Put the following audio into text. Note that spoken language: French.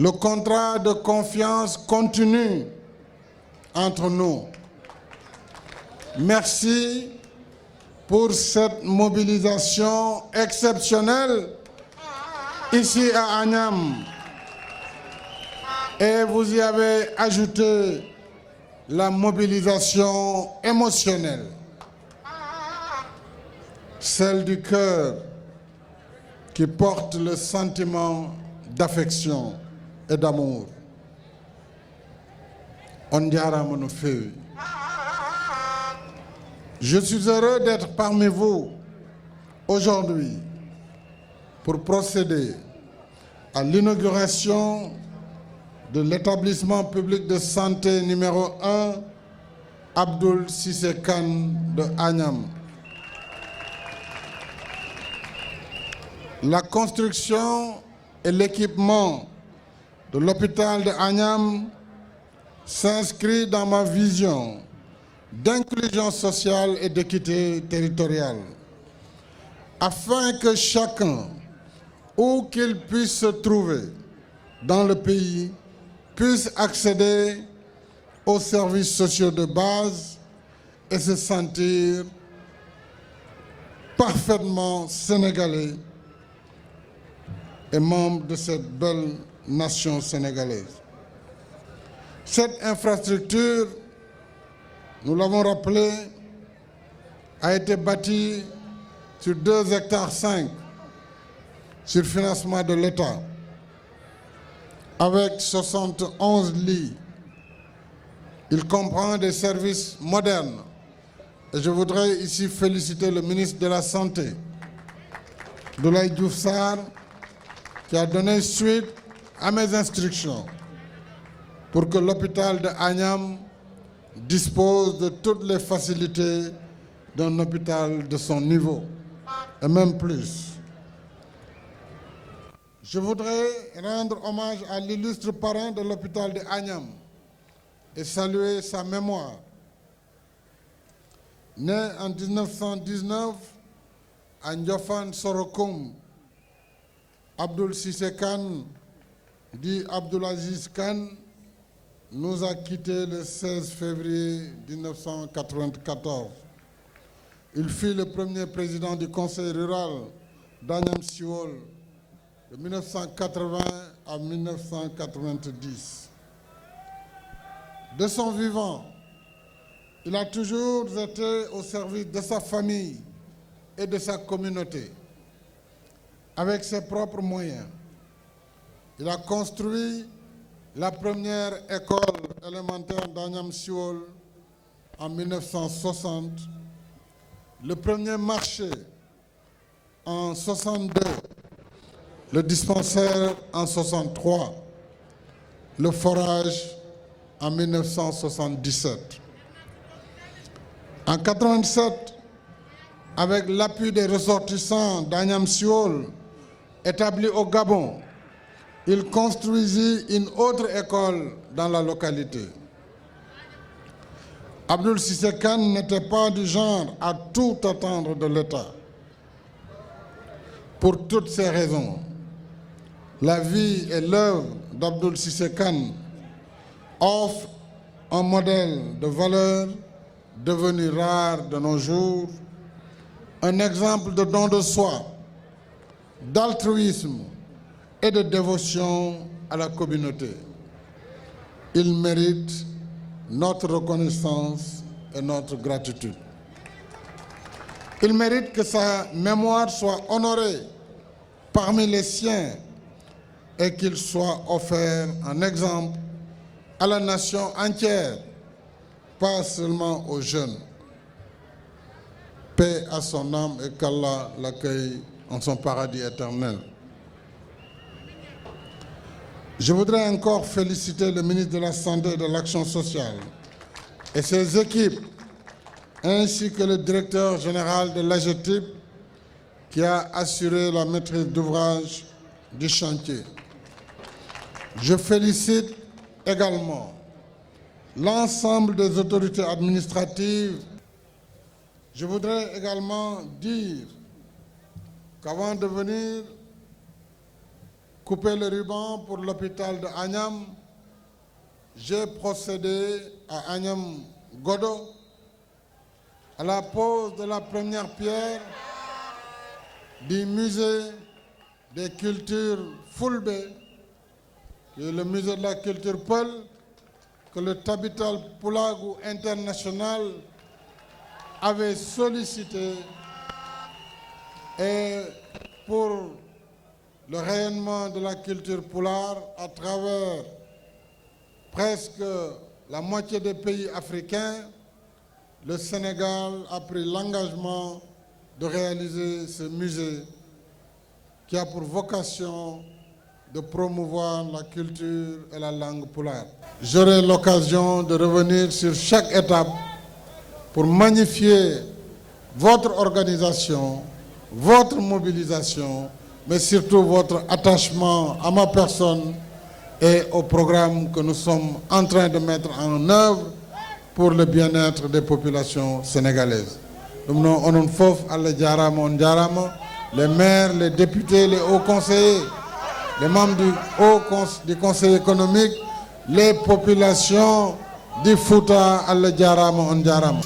Le contrat de confiance continue entre nous. Merci pour cette mobilisation exceptionnelle ici à Agnam. Et vous y avez ajouté la mobilisation émotionnelle, celle du cœur qui porte le sentiment d'affection et d'amour. On dira mon feu. Je suis heureux d'être parmi vous aujourd'hui pour procéder à l'inauguration de l'établissement public de santé numéro 1, Abdoul Cissé Kane de Agnam. La construction et l'équipement de l'hôpital de Agnam s'inscrit dans ma vision d'inclusion sociale et d'équité territoriale, afin que chacun, où qu'il puisse se trouver dans le pays, puisse accéder aux services sociaux de base et se sentir parfaitement sénégalais et membre de cette belle nation sénégalaise. Cette infrastructure, nous l'avons rappelé, a été bâtie sur 2,5 hectares sur financement de l'État, avec 71 lits. Il comprend des services modernes. Et je voudrais ici féliciter le ministre de la Santé, Abdoulaye Diouf Sarr, qui a donné suite à mes instructions pour que l'hôpital de Agnam dispose de toutes les facilités d'un hôpital de son niveau, et même plus. Je voudrais rendre hommage à l'illustre parrain de l'hôpital de Agnam et saluer sa mémoire. Né en 1919 à Ndiofane Sorokoum, Abdoul Cissé Kane, dit Abdoulaziz Kane, nous a quittés le 16 février 1994. Il fut le premier président du conseil rural d'Agnam-Siol de 1980 à 1990. De son vivant, il a toujours été au service de sa famille et de sa communauté. Avec ses propres moyens, il a construit la première école élémentaire d'Agnam-Siol en 1960, le premier marché en 1962, le dispensaire en 1963, le forage en 1977. En 1987, avec l'appui des ressortissants d'Agnam-Siol établis au Gabon, il construisit une autre école dans la localité. Abdoul Cissé Kane n'était pas du genre à tout attendre de l'État. Pour toutes ces raisons, la vie et l'œuvre d'Abdoul Cissé Kane offrent un modèle de valeur devenu rare de nos jours, un exemple de don de soi, d'altruisme et de dévotion à la communauté. Il mérite notre reconnaissance et notre gratitude. Il mérite que sa mémoire soit honorée parmi les siens et qu'il soit offert en exemple à la nation entière, pas seulement aux jeunes. Paix à son âme et qu'Allah l'accueille en son paradis éternel. Je voudrais encore féliciter le ministre de la Santé et de l'Action sociale et ses équipes, ainsi que le directeur général de l'AGETIP qui a assuré la maîtrise d'ouvrage du chantier. Je félicite également l'ensemble des autorités administratives. Je voudrais également dire qu'avant de venir, coupé le ruban pour l'hôpital de Agnam, j'ai procédé à Agnam Godo à la pose de la première pierre du musée des cultures Fulbe, qui est le musée de la culture Peul, que le Tabital Pulagou International avait sollicité, et pour le rayonnement de la culture poulard à travers presque la moitié des pays africains, le Sénégal a pris l'engagement de réaliser ce musée qui a pour vocation de promouvoir la culture et la langue poulard. J'aurai l'occasion de revenir sur chaque étape pour magnifier votre organisation, votre mobilisation, mais surtout votre attachement à ma personne et au programme que nous sommes en train de mettre en œuvre pour le bien-être des populations sénégalaises. Nous avons les maires, les députés, les hauts conseillers, les membres du Conseil économique, les populations du Fouta, Allah Djarama, on Djarama.